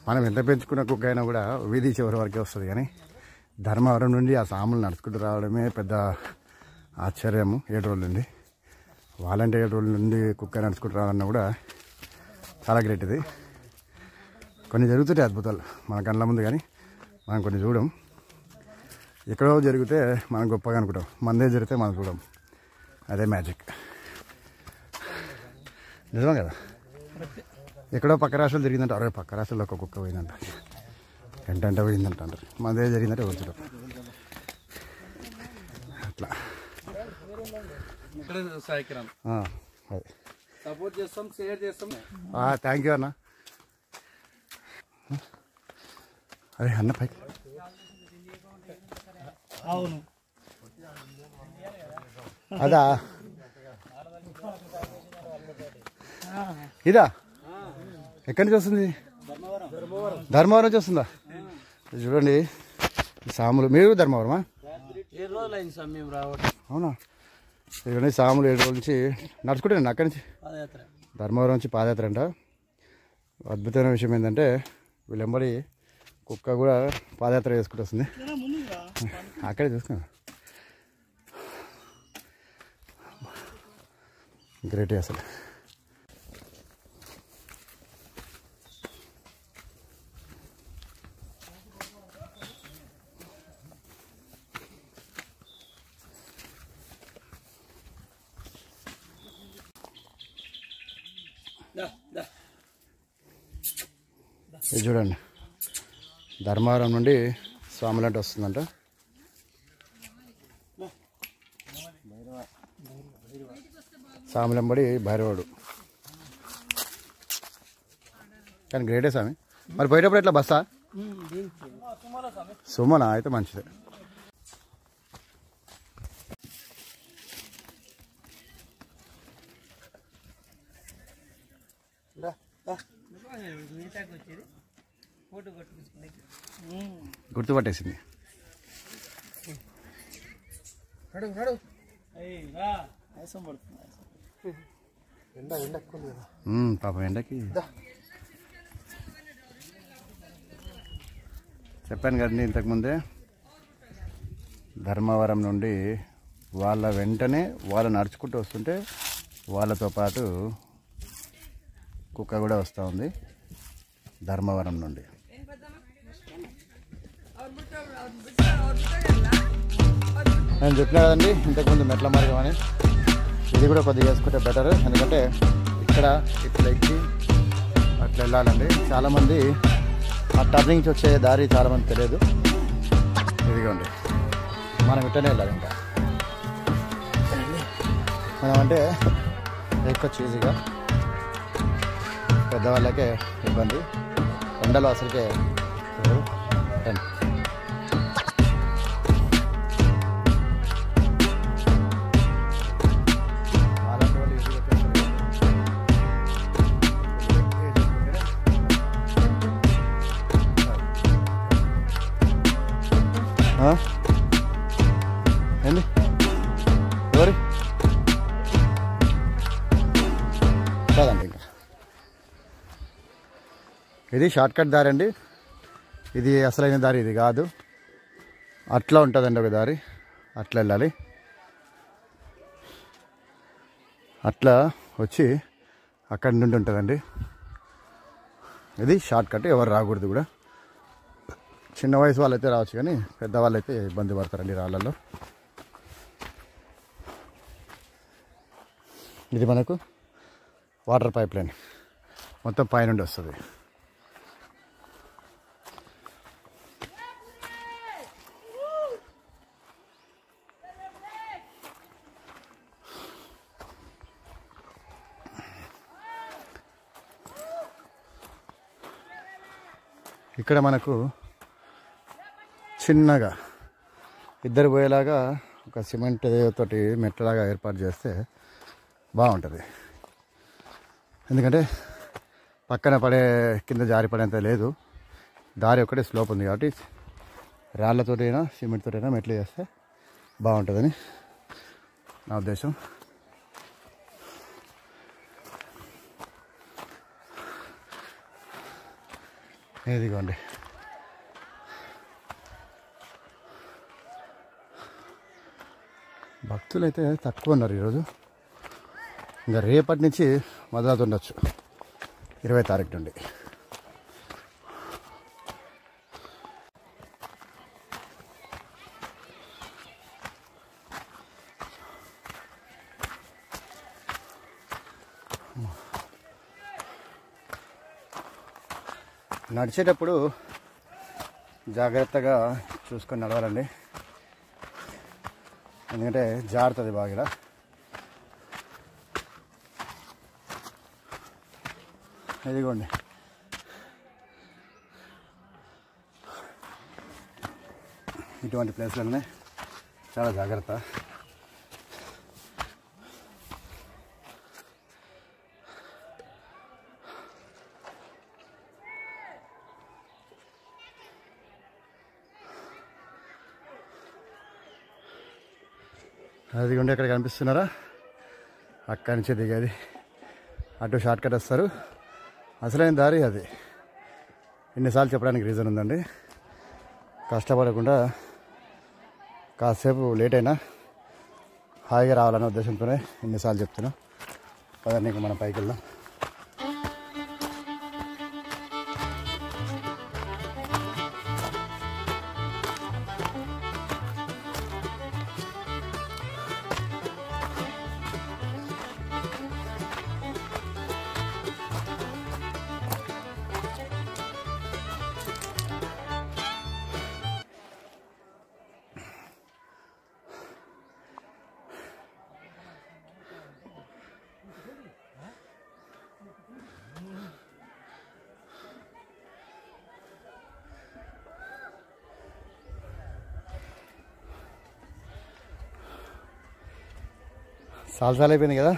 మనం ఎంత పెంచుకున్న కుక్క అయినా కూడా వీధి చివరి వరకే వస్తుంది. కానీ ధర్మవరం నుండి ఆ సాములు నడుచుకుంటూ రావడమే పెద్ద ఆశ్చర్యము. 7 రోజుల నుండి వాళ్ళంటే 7 రోజుల నుండి కుక్క నడుచుకుంటూ రావాలన్నా కూడా చాలా గ్రేట్. ఇది కొన్ని జరుగుతుంటాయి అద్భుతాలు మన కళ్ళ ముందు, కానీ మనం కొన్ని చూడం. ఎక్కడో జరిగితే మనం గొప్పగా అనుకుంటాం, మనదే జరిగితే మనం చూడం. అదే మ్యాజిక్, నిజమే కదా. ఎక్కడో పక్క రాష్ట్రాలు జరిగిందంటే అరే పక్క రాష్ట్రాల్లో ఒక కుక్క పోయిందంట, ఎంటంటే పోయిందంట అంటారు. మనదే జరిగిందంటే వచ్చాడు అట్లా. థ్యాంక్ యూ అన్న. అరే అన్న పైకి అదా ఇదా ఎక్కడి నుంచి వస్తుంది? ధర్మవరం నుంచి వస్తుందా? చూడండి సాములు. మీరు ధర్మవరమా? అవునా? ఇవన్నీ సాములు 7 రోజుల నుంచి నడుచుకుంటాను అక్కడి నుంచి. ధర్మవరం నుంచి పాదయాత్ర అంట. అద్భుతమైన విషయం ఏంటంటే వీళ్ళెంబడి కుక్క కూడా పాదయాత్ర చేసుకుంటూ వస్తుంది. అక్కడే చూసుకున్నా. గ్రేట్ అసలు. ఇది చూడండి ధర్మవరం నుండి స్వాములంటే వస్తుందంట. సాములంబడి భైరవుడు. కానీ గ్రేటే స్వామి. మరి పోయేటప్పుడు ఎట్లా బస్సా? సుమనా? అయితే మంచిదే. గుర్తుపట్టేసింది. పాపం ఎండకి చెప్పాను కదండి ఇంతకుముందే. ధర్మవరం నుండి వాళ్ళ వెంటనే వాళ్ళు నడుచుకుంటూ వస్తుంటే వాళ్ళతో పాటు కుక్క కూడా వస్తూ ఉంది ధర్మవరం నుండి. నేను చెప్పినా కదండి ఇంతకుముందు మెట్ల మార్గం అని. ఇది కూడా కొద్దిగా వేసుకుంటే బెటర్, ఎందుకంటే ఇక్కడ ఇట్లా ఎక్కి అట్లా వెళ్ళాలండి. చాలామంది ఆ టర్నింగ్ నుంచి వచ్చే దారి చాలామంది తెలియదు. ఇదిగోండి మనం ఇట్టనే వెళ్ళాలి. ఇంకా మనం అంటే ఎక్కొచ్చు ఈజీగా, పెద్దవాళ్ళకే ఇబ్బంది. ఎండలో అసలుకే ఏంది ఎవరి కాదండి. ఇంకా ఇది షార్ట్కట్ దారి అండి. ఇది అసలైన దారి ఇది కాదు. అట్లా ఉంటుందండి ఒక దారి, అట్లా వెళ్ళాలి. అట్లా వచ్చి అక్కడి నుండి ఉంటుందండి. ఇది షార్ట్కట్, ఎవరు రాకూడదు కూడా. చిన్న వయసు వాళ్ళైతే రావచ్చు, కానీ పెద్దవాళ్ళు అయితే ఇబ్బంది పడతారండి రాళ్ళల్లో. ఇది మనకు వాటర్ పైప్ లైన్ మొత్తం పైనుండి వస్తుంది. ఇక్కడ మనకు చిన్నగా ఇద్దరు పోయేలాగా ఒక సిమెంట్ తోటి మెట్లలాగా ఏర్పాటు చేస్తే బాగుంటుంది. ఎందుకంటే పక్కన పడే కింద జారి పడేంత లేదు, దారి ఒకటే స్లోప్ ఉంది. కాబట్టి రాళ్ళతోటైనా సిమెంట్ తోటైనా మెట్లు చేస్తే బాగుంటుందని నా ఉద్దేశం. ఇదిగోండి. భక్తులు అయితే తక్కువ ఉన్నారు ఈరోజు. ఇంకా రేపటి నుంచి మొదలవుతుండొచ్చు, 20 తారీఖు నుండి. నడిచేటప్పుడు జాగ్రత్తగా చూసుకొని నడవాలండి, ఎందుకంటే జారుతుంది బాగా. ఇదిగోండి, ఇటువంటి ప్లేస్లన్నీ చాలా జాగ్రత్త. అదిగోండి, అక్కడ కనిపిస్తున్నారా, అక్కడి నుంచి దిగేది. అటు షార్ట్ కట్ వస్తారు, అసలైన దారి అది. ఇన్నిసార్లు చెప్పడానికి రీజన్ ఉందండి. కష్టపడకుండా కాసేపు లేట్ అయినా హాయిగా రావాలనే ఉద్దేశంతోనే ఇన్నిసార్లు చెప్తున్నా. పదండి, ఇంకా మనం పైకి వెళ్దాం. సాల్సాలు అయిపోయింది కదా.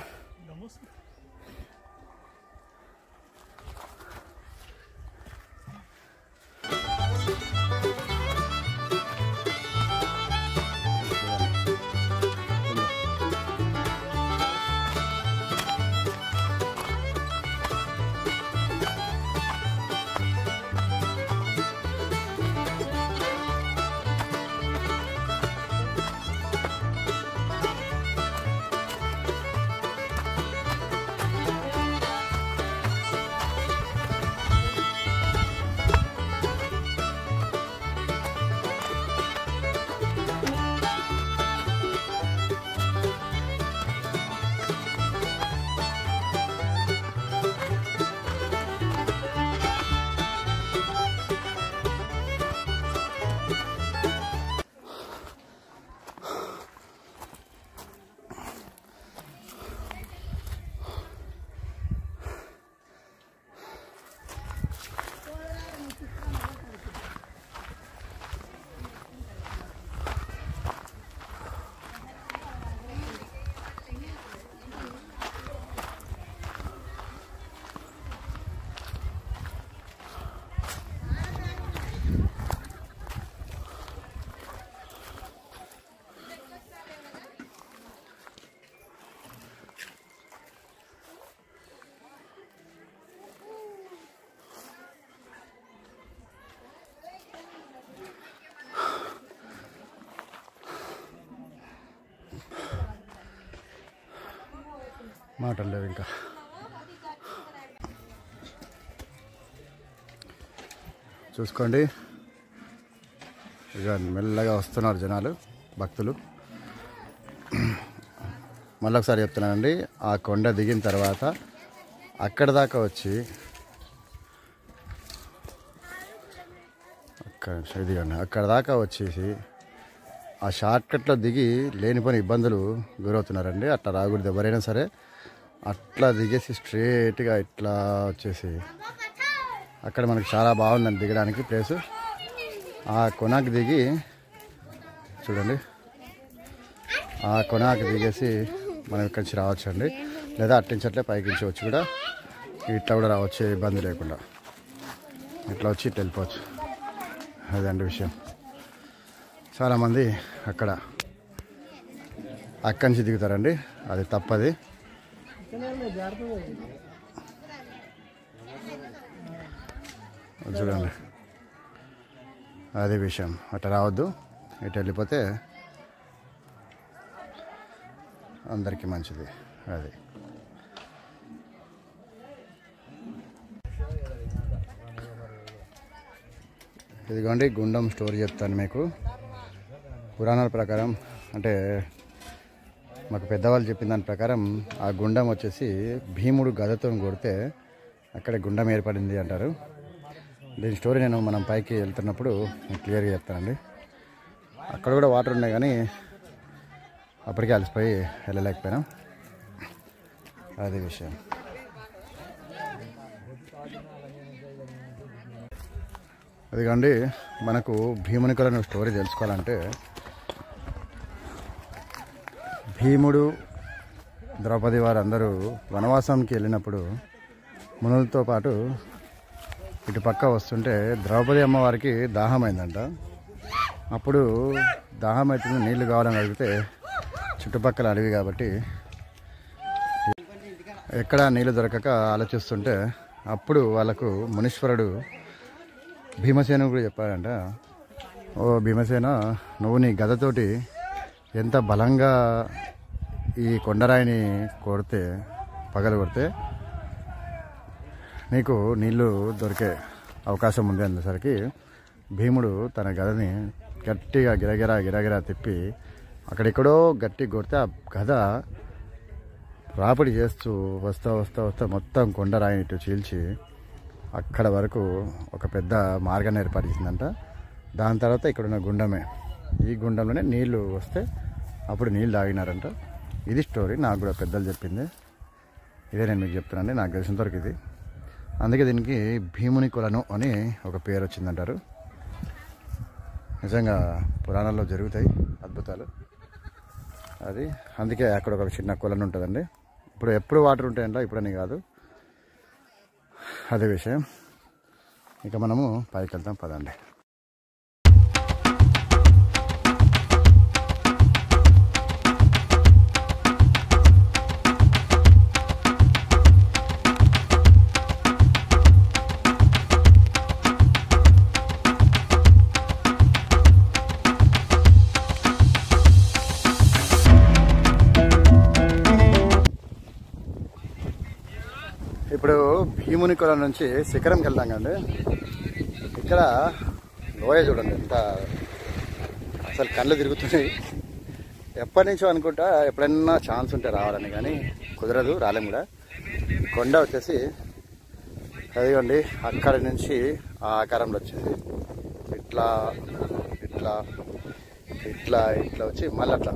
మాటలు లేవు ఇంకా. చూసుకోండి, ఇక మెల్లగా వస్తున్నారు జనాలు, భక్తులు. మళ్ళీ ఒకసారి చెప్తున్నానండి, ఆ కొండ దిగిన తర్వాత అక్కడ దాకా వచ్చి అక్కడ దాకా వచ్చేసి ఆ షార్ట్కట్లో దిగి లేనిపోని ఇబ్బందులు గురవుతున్నారండి. అట్లా రాకూడదు ఎవరైనా సరే. అట్లా దిగేసి స్ట్రేట్గా ఇట్లా వచ్చేసి అక్కడ మనకు చాలా బాగుందండి దిగడానికి ప్లేసు. ఆ కొనాకి దిగి చూడండి, ఆ కొనాకి దిగేసి మనం ఇక్కడి నుంచి రావచ్చు అండి. లేదా అట్టించట్లే పైకి నుంచి వచ్చి కూడా ఇట్లా కూడా రావచ్చు, ఇబ్బంది లేకుండా. ఇట్లా వచ్చి ఇట్లా వెళ్ళిపోవచ్చు. అదండి విషయం. చాలామంది అక్కడి నుంచి దిగుతారండి, అది తప్పది. చూడండి. అదే విషయం. అట్లా రావద్దు, ఇటు వెళ్ళిపోతే అందరికీ మంచిది. అది ఇదిగోండి గుండం స్టోరీ చెప్తాను మీకు. పురాణాల ప్రకారం అంటే మాకు పెద్దవాళ్ళు చెప్పిన దాని ప్రకారం ఆ గుండం వచ్చేసి భీముడు గదతో కొడితే అక్కడ గుండం ఏర్పడింది అంటారు. దీని స్టోరీ నేను మనం పైకి వెళ్తున్నప్పుడు క్లియర్గా చెప్తానండి. అక్కడ కూడా వాటర్ ఉన్నాయి కానీ అప్పటికే అలసిపోయి వెళ్ళలేకపోయినాం. అది విషయం. అదిగండి మనకు భీముని కొలను స్టోరీ తెలుసుకోవాలంటే భీముడు ద్రౌపది వారు అందరూ వనవాసానికి వెళ్ళినప్పుడు మునులతో పాటు ఇటు పక్క వస్తుంటే ద్రౌపది అమ్మవారికి దాహమైందంట. అప్పుడు దాహం అవుతుంది, నీళ్లు కావాలని అడిగితే చుట్టుపక్కల అడవి కాబట్టి ఎక్కడ నీళ్ళు దొరకక ఆలోచిస్తుంటే అప్పుడు వాళ్ళకు మునీశ్వరుడు భీమసేనుడు కూడా చెప్పాడంట, ఓ భీమసేన, నువ్వు నీ గదతోటి ఎంత బలంగా ఈ కొండరాయిని కొడితే పగలు కొడితే నీకు నీళ్ళు దొరికే అవకాశం ఉంది అనేసరికి భీముడు తన గదని గట్టిగా గిరగిరా తిప్పి అక్కడెక్కడో గట్టి కొడితే ఆ గద రాపిడి చేస్తూ వస్తా మొత్తం కొండరాయిని ఇటు చీల్చి అక్కడ వరకు ఒక పెద్ద మార్గాన్ని ఏర్పరిచిందంట. దాని తర్వాత ఇక్కడున్న గుండమే, ఈ గుండంలోనే నీళ్లు వస్తే అప్పుడు నీళ్ళు తాగినారంట. ఇది స్టోరీ, నాకు కూడా పెద్దలు చెప్పింది. ఇదే నేను మీకు చెప్తున్నాను, నాకు తెలిసినంత వరకు ఇది. అందుకే దీనికి భీముని కొలను అని ఒక పేరు వచ్చిందంటారు. నిజంగా పురాణాల్లో జరుగుతాయి అద్భుతాలు. అది అందుకే అక్కడ ఒక చిన్న కొలను ఉంటుందండి. ఎప్పుడు వాటర్ ఉంటాయంట, ఇప్పుడని కాదు. అదే విషయం. ఇక మనము పైకి వెళ్తాం, పదండి. ఇప్పుడు భీముని కొల నుంచి శిఖరంకి వెళ్తాం కండి. ఇక్కడ లోయ చూడండి ఎంత అసలు కళ్ళు తిరుగుతున్నాయి. ఎప్పటి నుంచో అనుకుంటా ఎప్పుడైనా ఛాన్స్ ఉంటే రావాలని, కానీ కుదరదు, రాలేము కూడా. కొండ వచ్చేసి అదిగోండి అక్కడి నుంచి ఆ ఆకారంలో వచ్చేసి ఇట్లా ఇట్లా ఇట్లా ఇట్లా వచ్చి మళ్ళీ అట్లా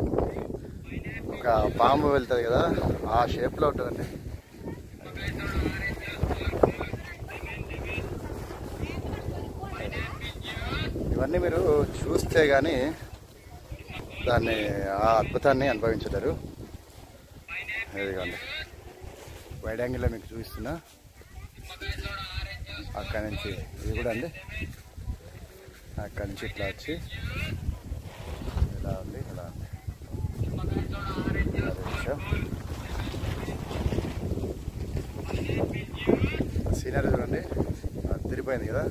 ఒక పాము వెళ్తుంది కదా, ఆ షేప్లో ఉంటుందండి. ఇవన్నీ మీరు చూస్తే కానీ దాన్ని ఆ అద్భుతాన్ని అనుభవించలేరు. ఇదిగోండి వైడ్ యాంగిల్లో మీకు చూపిస్తున్నా. అక్కడి నుంచి ఇది కూడా అండి, అక్కడి నుంచి ఇట్లా వచ్చి ఇలా ఉంది, ఇలా ఉంది. సీనరీ చూడండి, తిరిగిపోయింది కదా.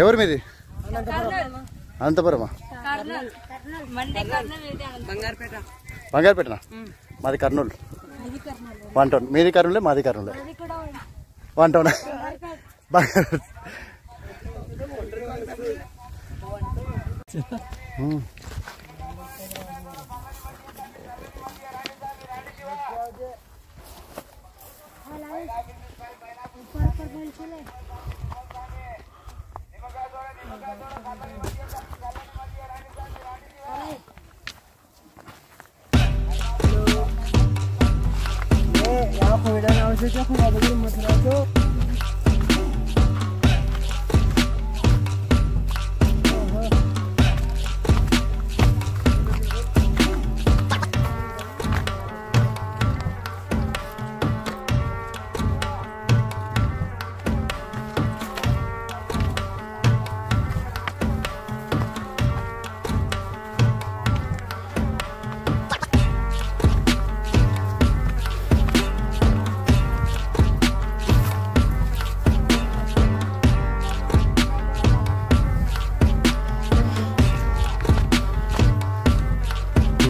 ఎవరు మీది? అనంతపురమా? బంగారుపేటనా? మాది కర్నూలు. 1 టౌన్. మీది కర్నూలే, మాది కర్నూలే. 1 టౌన్.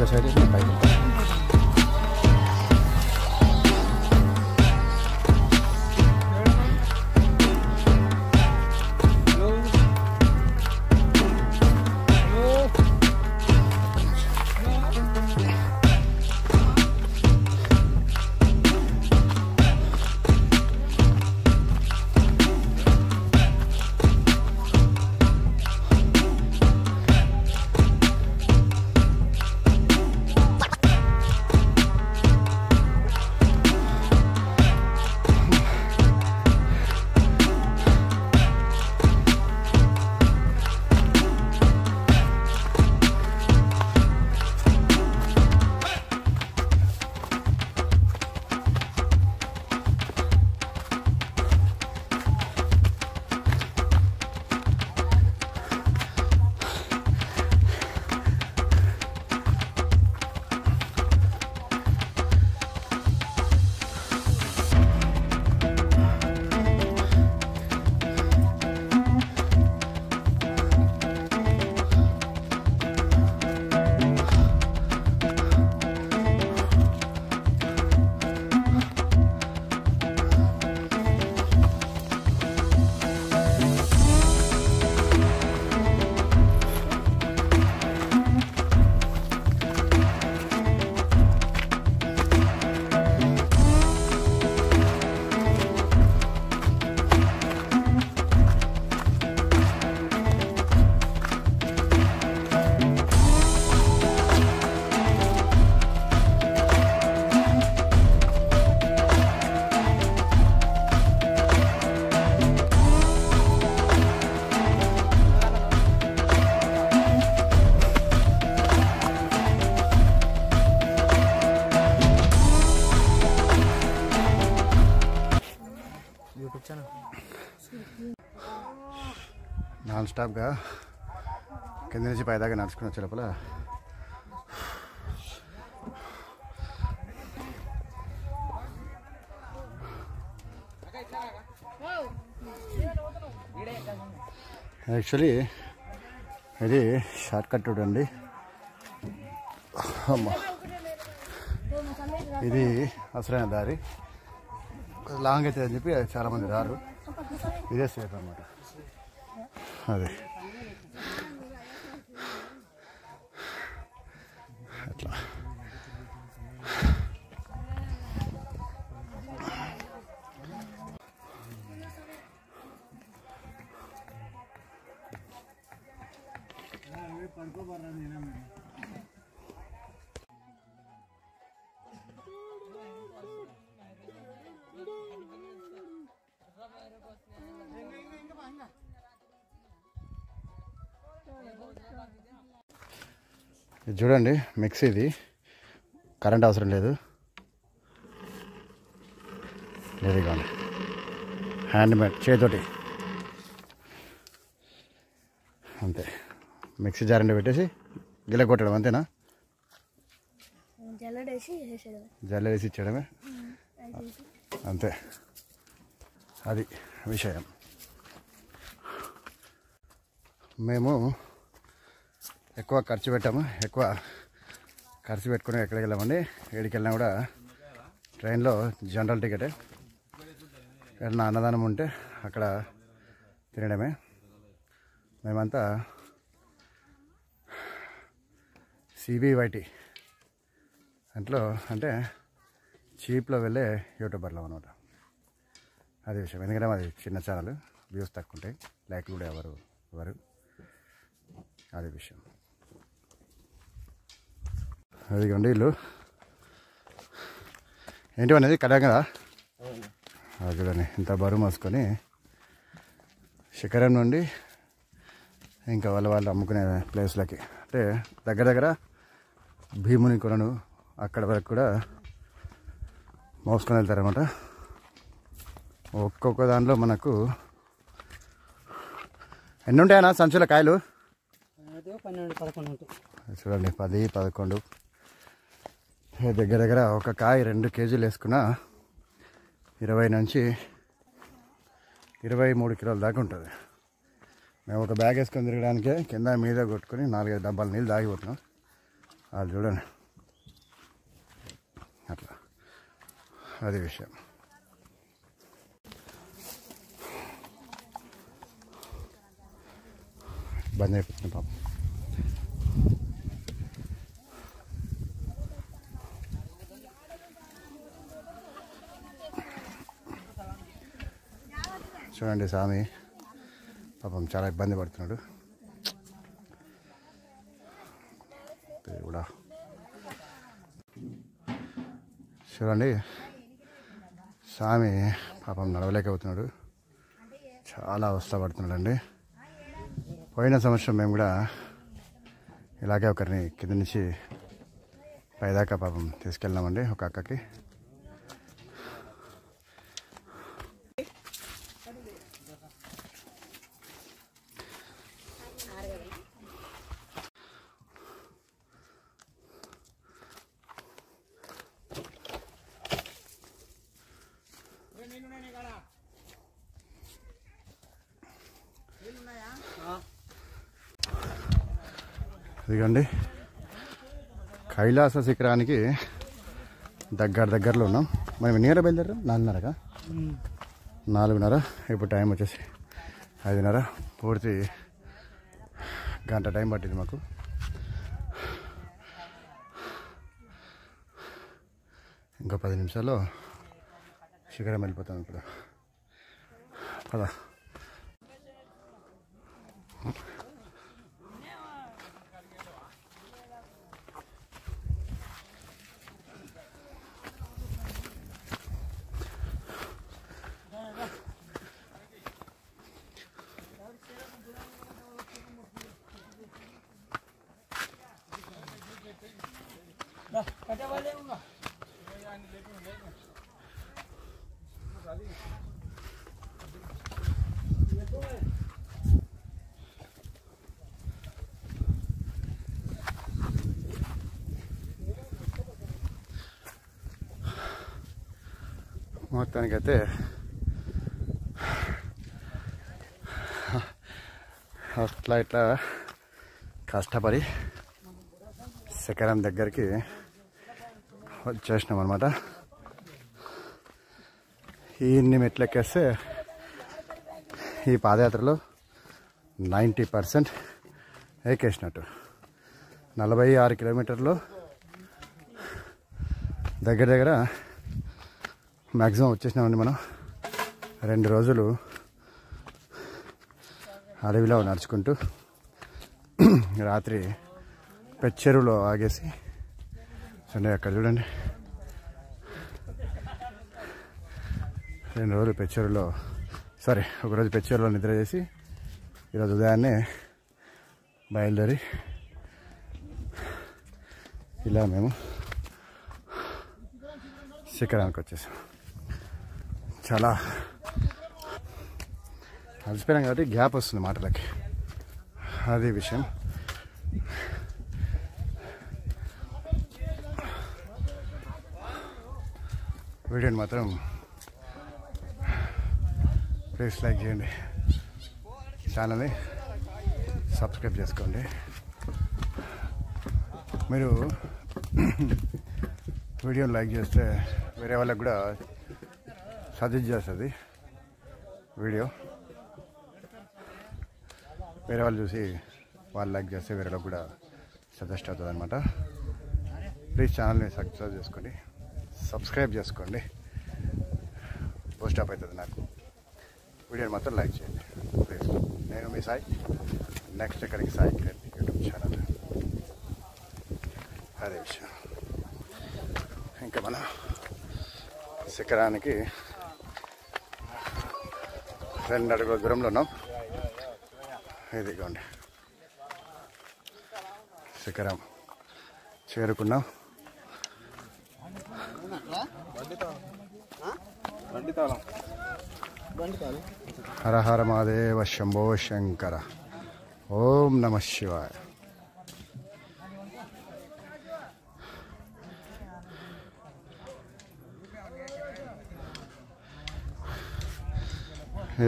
సైడ్ పైకి నాన్ స్టాప్గా కింద నుంచి పైదాకా నడుచుకుని వచ్చే లోపల యాక్చువల్లీ ఇది షార్ట్ కట్ రూట్ అండి. అమ్మా ఇది అసలైన దారి. లాంగ్ అవుతుంది అని చెప్పి చాలామంది రారు. ఇదే సేఫ్ అన్నమాట. అదే అట్లా ఇది చూడండి మిక్సీ. ఇది కరెంట్ అవసరం లేదు. లేదు కానీ హ్యాండ్ మేడ్ చేతోటి అంతే. మిక్సీ జారండి పెట్టేసి గిల్ల కొట్టడం అంతేనా? జల్లెడేసి ఇచ్చేయడమే అంతే. అది విషయం. మేము ఎక్కువ ఖర్చు పెట్టాము. ఎక్కువ ఖర్చు పెట్టుకుని ఎక్కడికి వెళ్ళామండి. ఎక్కడికి వెళ్ళినా కూడా ట్రైన్లో జనరల్ టికెటే. ఏదైనా అన్నదానం ఉంటే అక్కడ తినడమే. మేమంతా సిబివైటి అంట్లో అంటే చీప్లో వెళ్ళే యూట్యూబర్లు అనమాట. అదే విషయం. ఎందుకంటే మాది చిన్న ఛానల్, వ్యూస్ తక్కువ ఉంటాయి, లైక్లు కూడా ఎవరు అదే విషయం. అదిగోండి ఇల్లు ఏంటి అనేది కళ్యాణ్ కదా. అది చూడండి ఇంత బరువు మోసుకొని శిఖరం నుండి ఇంకా వాళ్ళు అమ్ముకునే ప్లేస్లకి అంటే దగ్గర దగ్గర భీముని కొలను అక్కడ వరకు కూడా మోసుకొని వెళ్తారనమాట. ఒక్కొక్క దాంట్లో మనకు ఎన్ని ఉంటాయన్నా సంచుల కాయలు? 12-11 ఉంటాయి చూడండి. 10-11 దగ్గర దగ్గర ఒక కాయ 2 కేజీలు వేసుకున్న 20 నుంచి 23 కిలోల దాకా ఉంటుంది. మేము ఒక బ్యాగ్ వేసుకొని తిరగడానికే కింద మీద కొట్టుకొని 4-5 డబ్బాలు నీళ్ళు తాగిపోతున్నాం. వాళ్ళు చూడండి అట్లా అది విషయం. బంద్ అయిపోతుంది పాపం. చూడండి స్వామి పాపం చాలా ఇబ్బంది పడుతున్నాడు. దేవుడా చూడండి స్వామి పాపం నడవలేకపోతున్నాడు, చాలా అవస్థపడుతున్నాడండి. పోయిన సంవత్సరం మేము కూడా ఇలాగే ఒకరిని కింద నుంచి పైదాకా పాపం తీసుకెళ్ళామండి ఒక అక్కకి. ఇదిగండి కైలాస శిఖరానికి దగ్గరలో ఉన్నాం. మనం ఎన్ని గంటలకు బయలుదేరాం? 4:30కా? 4:30. ఇప్పుడు టైం వచ్చేసి 5:30. పూర్తి గంట టైం పట్టింది మాకు. ఇంకో 10 నిమిషాల్లో శిఖరం వెళ్ళిపోతాం. ఇప్పుడు పద. మొత్తానికైతే అట్లా ఇట్లా కష్టపడి శిఖరం దగ్గరికి వచ్చేసినాం అనమాట. ఇన్ని మెట్లు ఎక్కేస్తే ఈ పాదయాత్రలో 90% ఎక్కేసినట్టు. 46 కిలోమీటర్లు దగ్గర మ్యాక్సిమం వచ్చేసినామండి మనం. 2 రోజులు అడవిలో నడుచుకుంటూ రాత్రి పెచ్చెరువులో ఆగేసి సండే అక్కడ చూడండి 2 రోజులు పెచ్చెరువులో ఒకరోజు పెచ్చెరువులో నిద్ర చేసి ఈరోజు ఉదయాన్నే బయలుదేరి ఇలా మేము శిఖరానికి వచ్చేసాం. చాలా అలసిపోయాం కాబట్టి గ్యాప్ వస్తుంది మాటలకి, అది విషయం. వీడియోని మాత్రం ప్లీజ్ లైక్ చేయండి, ఛానల్ని సబ్స్క్రైబ్ చేసుకోండి. మీరు వీడియోని లైక్ చేస్తే వేరే వాళ్ళకి కూడా సజెస్ట్ చేస్తుంది వీడియో. వేరే వాళ్ళు చూసి వాళ్ళు లైక్ చేస్తే వేరే వాళ్ళకి కూడా సజెస్ట్ అవుతుంది అనమాట. ప్లీజ్ ఛానల్ని సబ్స్క్రైబ్ చేసుకోండి, పోస్ట్ అప్ అవుతుంది నాకు. వీడియోని మాత్రం లైక్ చేయండి ప్లీజ్. నేను మీ సాయి, నెక్స్ట్ ఇక్కడికి సాయి కిరణ్ యూట్యూబ్ ఛానల్, అదే విషయం. ఇంకా మన శిఖరానికి 2 అడుగుల దూరంలో ఉన్నాం. ఇదిగోండి శిఖరం చేరుకున్నాం. హర హర మహాదేవ శంభో శంకర. ఓం నమః శివాయ.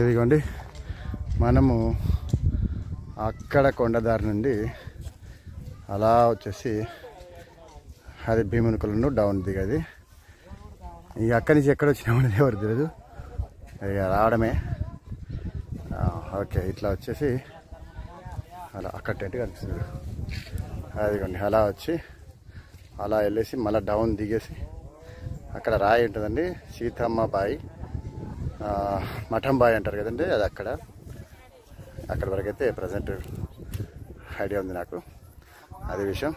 ఇదిగోండి మనము అక్కడ కొండదారి నుండి అలా వచ్చేసి అది భీమునికొలను డౌన్ దిగది ఇక అక్కడి నుంచి ఎక్కడ వచ్చినామనేది ఎవరు తెలియదు, ఇక రావడమే. ఓకే, ఇట్లా వచ్చేసి అలా అక్కడ టెంట్ కనిపిస్తుంది, అదిగోండి. అలా వచ్చి అలా వెళ్ళేసి మళ్ళీ డౌన్ దిగేసి అక్కడ రాయి ఉంటుందండి, సీతమ్మ బాయి, మఠం బాయి అంటారు కదండి, అది అక్కడ వరకైతే ప్రజెంట్ ఐడియా ఉంది నాకు, అదే విషయం.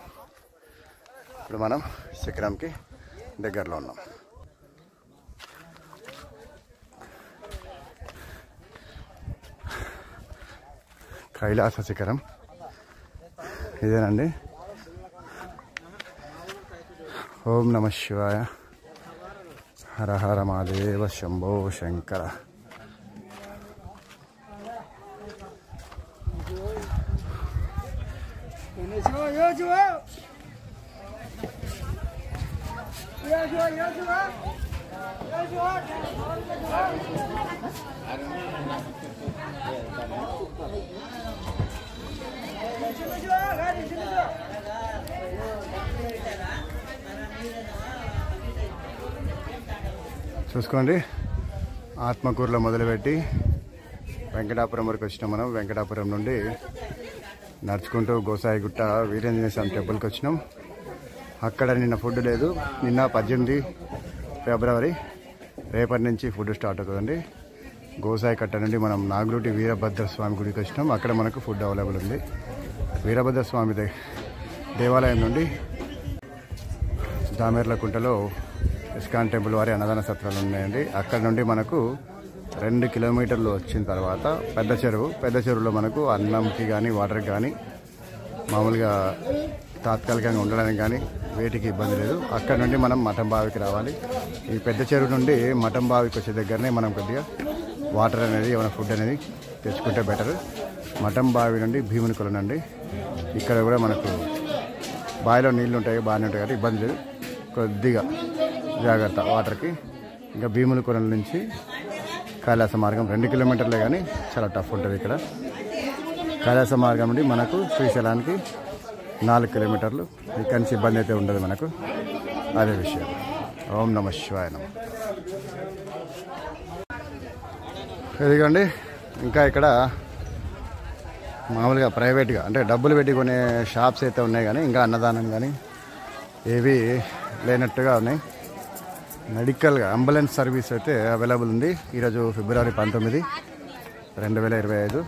ఇప్పుడు మనం శిఖరంకి దగ్గరలో ఉన్నాం. కైలాస శిఖరం ఇదేనండి. ఓం నమ శివాయ, హర హర మహాదేవ, శంభో శంకర. చూసుకోండి, ఆత్మకూరులో మొదలుపెట్టి వెంకటాపురం వరకు వచ్చినాం మనం. వెంకటాపురం నుండి నడుచుకుంటూ గోసాయిగుట్ట వీరేంద్ర స్వామి టెంపుల్కి వచ్చినాం. అక్కడ నిన్న ఫుడ్ లేదు, నిన్న 18 ఫిబ్రవరి, రేపటి నుంచి ఫుడ్ స్టార్ట్ అవుతుందండి. గోసాయి కట్ట నుండి మనం నాగులూటి వీరభద్ర స్వామి గుడికి వచ్చినాం, అక్కడ మనకు ఫుడ్ అవైలబుల్ ఉంది. వీరభద్ర స్వామి దేవాలయం నుండి దామెర్లకుంటలో ఇస్కాన్ టెంపుల్ వారి అన్నదాన సత్రాలు ఉన్నాయండి. అక్కడ నుండి మనకు 2 కిలోమీటర్లు వచ్చిన తర్వాత పెద్ద చెరువులో మనకు అన్నంకి కానీ వాటర్కి కానీ మామూలుగా తాత్కాలికంగా ఉండడానికి కానీ వేటికి ఇబ్బంది లేదు. అక్కడ నుండి మనం మఠం బావికి రావాలి. ఈ పెద్ద చెరువు నుండి మఠం బావికి వచ్చే దగ్గరనే మనం కొద్దిగా వాటర్ అనేది ఏమైనా ఫుడ్ అనేది తెచ్చుకుంటే బెటర్. మఠం బావి నుండి భీముని కొలను అండి. ఇక్కడ కూడా మనకు బావిలో నీళ్ళు ఉంటాయి, బాగానే ఉంటాయి కాబట్టి ఇబ్బంది లేదు, కొద్దిగా జాగ్రత్త వాటర్కి. ఇంకా భీముని కొలను నుంచి కైలాస మార్గం 2 కిలోమీటర్లే కానీ చాలా టఫ్ ఉంటుంది ఇక్కడ. కైలాస మార్గం నుండి మనకు శ్రీశైలానికి 4 కిలోమీటర్లు. ఇక్కడి నుంచి ఇబ్బంది అయితే ఉండదు మనకు, అదే విషయం. ఓం నమ శివాయ నమ. ఇదిగోండి, ఇంకా ఇక్కడ మామూలుగా ప్రైవేట్గా అంటే డబ్బులు పెట్టి కొనే షాప్స్ అయితే ఉన్నాయి, కానీ ఇంకా అన్నదానం కానీ ఏవి లేనట్టుగా ఉన్నాయి. మెడికల్గా అంబులెన్స్ సర్వీస్ అయితే అవైలబుల్ ఉంది. ఈరోజు ఫిబ్రవరి 19, 2025.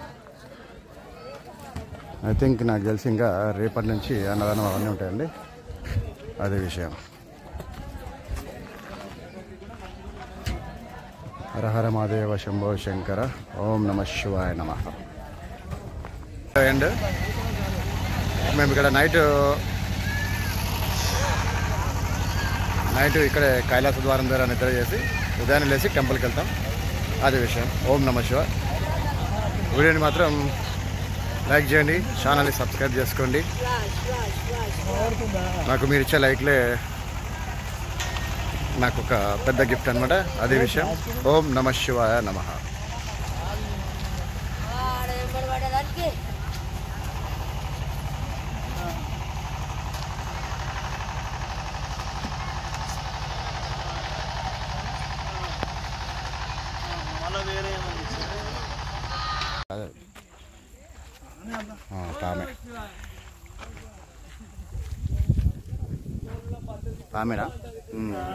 ఐ థింక్ నాకు తెలిసి ఇంకా రేపటి నుంచి అన్నదానం అవన్నీ ఉంటాయండి, అదే విషయం. హర హర మహాదేవ, శంభో శంకర. ఓం నమ శివాయ నమ. అండ్ మేము ఇక్కడ నైట్ ఇక్కడే కైలాస ద్వారం దగ్గర నిద్ర చేసి ఉదయాన్నే లేచి టెంపుల్కి వెళ్తాం, అదే విషయం. ఓం నమ శివ. వీడియోని మాత్రం లైక్ చేయండి, ఛానల్ని సబ్స్క్రైబ్ చేసుకోండి. నాకు మీరు ఇచ్చే లైక్లే నాకు ఒక పెద్ద గిఫ్ట్ అనమాట, అదే విషయం. ఓం నమ శివాయ నమ. పామేనా?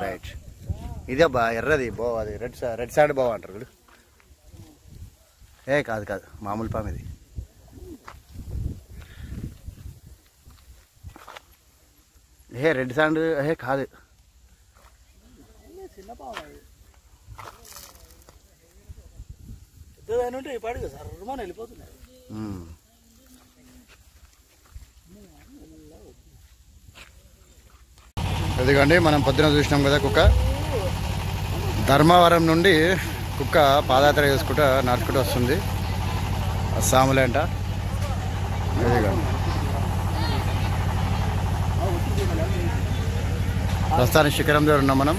రైట్. ఇదే బా ఎర్రది బో, అది రెడ్ సైడ్ బావ అంటారు వీడు. కాదు మామూలు పాము ఇది. రెడ్ సాండ్ కాదు, ఎందుకండి మనం పొద్దున చూసినాం కదా కుక్క. ధర్మవరం నుండి కుక్క పాదయాత్ర చేసుకుంటూ నడుచుకుంటూ వస్తుంది, అస్సాములేంట. ప్రస్తుతానికి శిఖరం దగ్గర ఉన్నాం మనం,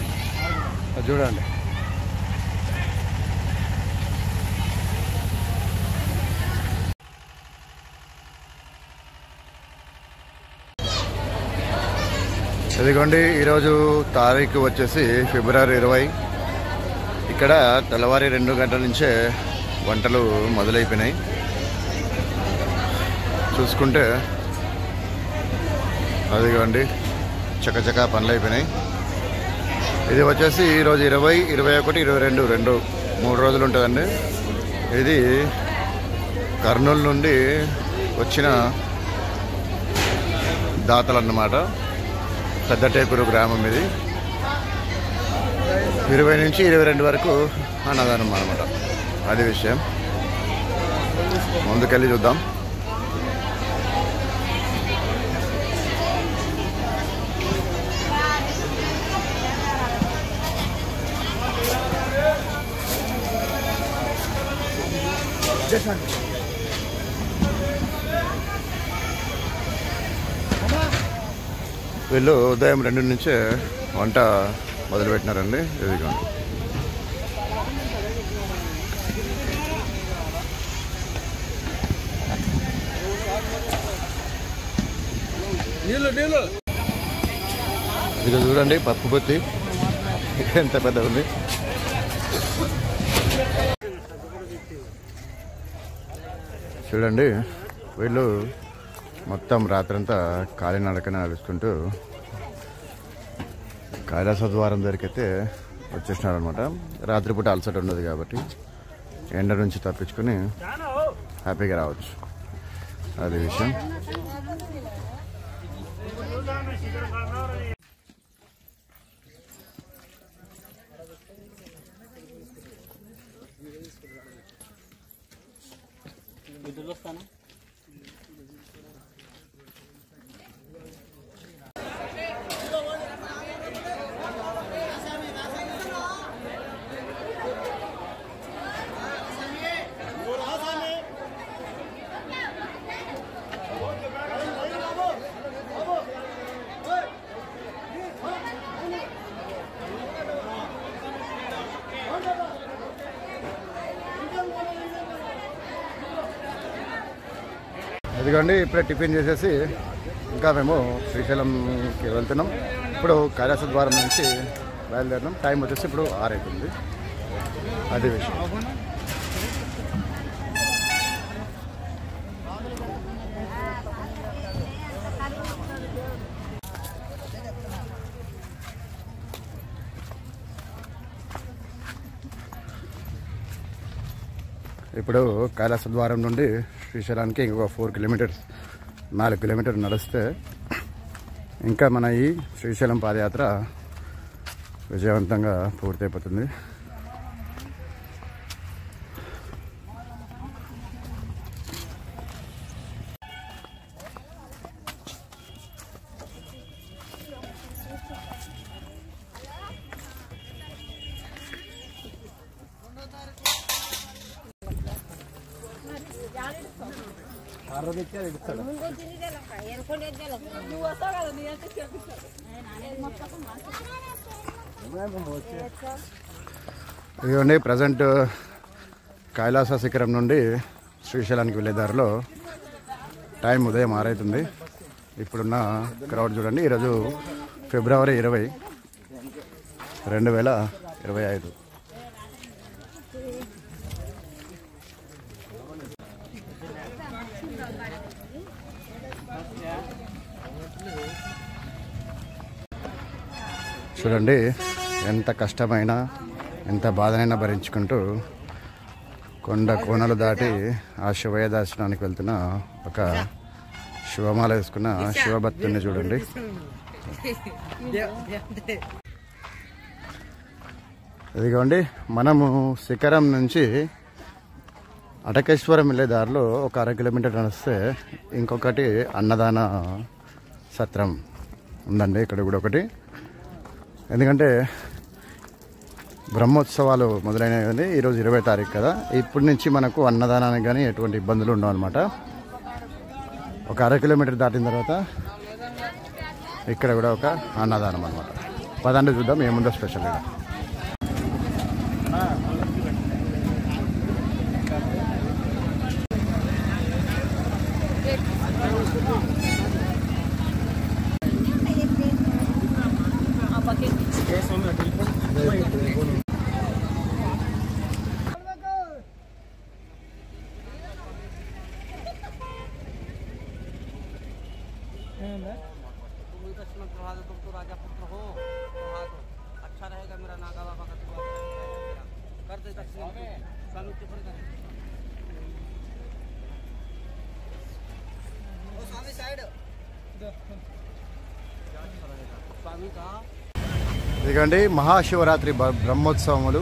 చూడండి. ఇదిగోండి ఈరోజు తారీఖు వచ్చేసి ఫిబ్రవరి 20. ఇక్కడ తెల్లవారి 2 గంటల నుంచే వంటలు మొదలైపోయినాయి. చూసుకుంటే అదిగోండి చకచకా పనులు అయిపోయినాయి. ఇది వచ్చేసి ఈరోజు 20, 21, 22 3 రోజులు ఉంటుందండి. ఇది కర్నూలు నుండి వచ్చిన దాతలు అన్నమాట. పెద్ద టేకూరు గ్రామం ఇది. 20 నుంచి 22 వరకు అన్నదానం అన్నమాట. అది విషయం. ముందుకెళ్ళి చూద్దాం. వీళ్ళు ఉదయం 2 నుంచే వంట మొదలుపెట్టినారండి. ఇదిగోండి ఇది చూడండి పప్పు పొత్తి ఎంత పెద్ద ఉంది. చూడండి వీళ్ళు మొత్తం రాత్రంతా కాలినడకన నడుచుకుంటూ కైలాస ద్వారం దగ్గరికైతే వచ్చేసినారనమాట. రాత్రిపూట అలసట ఉండదు కాబట్టి ఎండ నుంచి తప్పించుకొని హ్యాపీగా రావచ్చు. అది విషయం. ఇదిగోండి ఇప్పుడే టిఫిన్ చేసేసి ఇంకా మేము శ్రీశైలంకి వెళ్తున్నాం. ఇప్పుడు కైలాస ద్వారం నుంచి బయలుదేరినాం. టైం వచ్చేసి ఇప్పుడు 6 అవుతుంది. అది విషయం. ఇప్పుడు కైలాస ద్వారం నుండి శ్రీశైలానికి ఇంకొక 4 కిలోమీటర్స్ 4 కిలోమీటర్లు నడిస్తే ఇంకా మన ఈ శ్రీశైలం పాదయాత్ర విజయవంతంగా పూర్తయిపోతుంది. ఇదిగోండి ప్రజెంట్ కైలాస శిఖరం నుండి శ్రీశైలానికి వెళ్ళే దారిలో టైం ఉదయం 6 అవుతుంది. ఇప్పుడున్న క్రౌడ్ చూడండి. ఈరోజు ఫిబ్రవరి 20, 2025. చూడండి ఎంత కష్టమైనా ఎంత బాధనైనా భరించుకుంటూ కొండ కోనలు దాటి ఆ శివయ్య దర్శనానికి వెళ్తున్న ఒక శివమాల వేసుకున్న శివభక్తుని చూడండి. ఇదిగోండి మనము శిఖరం నుంచి అటకేశ్వరం వెళ్ళే దారిలో ఒక 1/2 కిలోమీటర్ నడిస్తే ఇంకొకటి అన్నదాన సత్రం ఉందండి. ఇక్కడ కూడా ఒకటి. ఎందుకంటే బ్రహ్మోత్సవాలు మొదలైనవి. ఈరోజు 20వ తారీఖు కదా. ఇప్పటి నుంచి మనకు అన్నదానానికి కానీ ఎటువంటి ఇబ్బందులు ఉండవు అనమాట. ఒక 1/2 కిలోమీటర్ దాటిన తర్వాత ఇక్కడ కూడా ఒక అన్నదానం అనమాట. పదండి చూద్దాం ఏముందో స్పెషల్గా. तुम तो राजा पुत्र हो तो हाँ तो अच्छा रहेगा मेरा नागा बाबा का तो कर दे दक्षिण स्वामी टिप्पणी कर स्वामी साइड स्वामी का ఇదిగోండి మహాశివరాత్రి బ్రహ్మోత్సవములు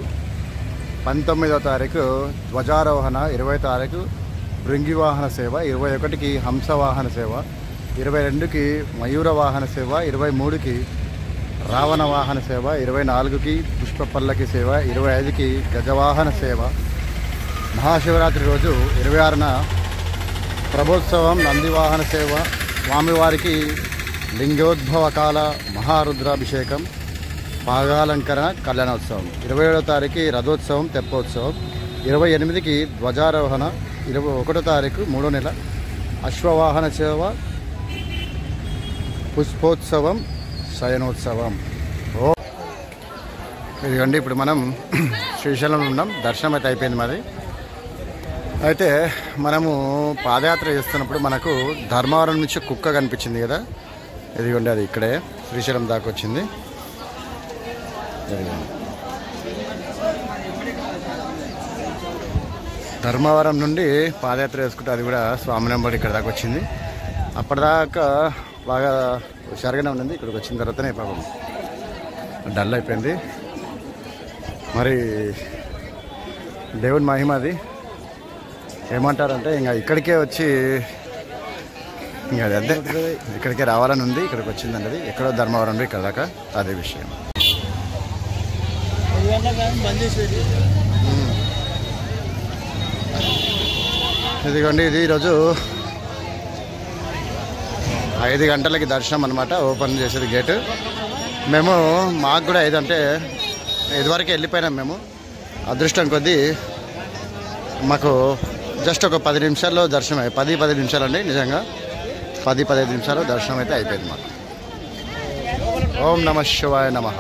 19వ తారీఖు ధ్వజారోహణ, 20వ తారీఖు భృంగివాహన సేవ, 21కి హంసవాహన సేవ, 22కి మయూర వాహన సేవ, 23కి రావణ వాహన సేవ, 24కి పుష్పపల్లకి సేవ, 25కి గజవాహన సేవ. మహాశివరాత్రి రోజు 26న ప్రభోత్సవం, నందివాహన సేవ, స్వామివారికి లింగోద్భవ కాల మహారుద్రాభిషేకం, పాగాలంకరణ, కళ్యాణోత్సవం. 27వ తారీఖు రథోత్సవం, తెప్పోత్సవం, 28కి ధ్వజారోహణ, 21వ తారీఖు 3వ నెల అశ్వవాహన సేవ, పుష్పోత్సవం, శయనోత్సవం. ఇదిగోండి ఇప్పుడు మనం శ్రీశైలంలో ఉన్నాం. దర్శనం అయితే అయిపోయింది మరి. అయితే మనము పాదయాత్ర చేస్తున్నప్పుడు మనకు ధర్మవరం నుంచి కుక్క కనిపించింది కదా, ఇదిగోండి అది ఇక్కడే శ్రీశైలం దాకా వచ్చింది. ధర్మవరం నుండి పాదయాత్ర చేసుకుంటే అది కూడా స్వామి నెంబర్ ఇక్కడ దాకా వచ్చింది. అప్పటిదాకా బాగా హుషారుగానే ఉన్నది. ఇక్కడికి వచ్చిన తర్వాతనే పాపం డల్ అయిపోయింది. మరి దేవుని మహిమ అది. ఏమంటారంటే ఇంకా ఇక్కడికే వచ్చి ఇంకా అదే ఇక్కడికే రావాలని ఉంది. ఇక్కడికి వచ్చిందండి. అది ఎక్కడో ధర్మవరం ఇక్కడ దాకా అదే విషయం. ఇదిగోండి ఇది ఈరోజు 5 గంటలకి దర్శనం అనమాట. ఓపెన్ చేసేది గేటు. మేము మాకు కూడా 5 అంటే ఇదివరకు వెళ్ళిపోయినాం మేము. అదృష్టం కొద్దీ మాకు జస్ట్ ఒక 10 నిమిషాల్లో దర్శనం 10-15 నిమిషాలు అండి. నిజంగా 10-15 నిమిషాల్లో దర్శనం అయితే అయిపోయింది మాకు. ఓం నమః శివాయ నమః.